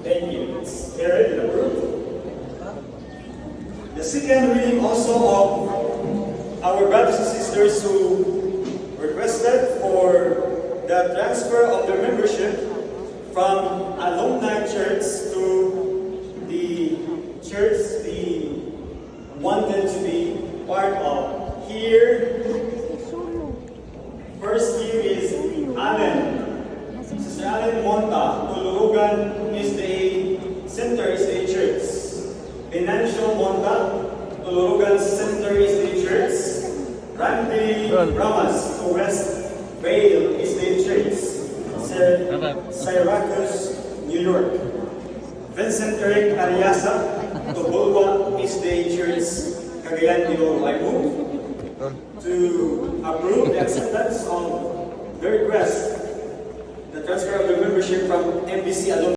Thank you. It's carried and approved. The second reading also of our brothers and sisters who requested for the transfer of their membership from alumni church to the church they wanted to be part of. Here, first here is Allen. Sister Allen Monta, Tulurugan is the center, is the church. Venancio Monta, Tulurugan center is the church. Randy Ramas, West Vale is the church. Syracuse, New York. Vincent Eric Ariasa, Tobulwa is the church. Cagayan de Oro. I move to approve the acceptance of the request, the transfer of the membership from MBC alumni.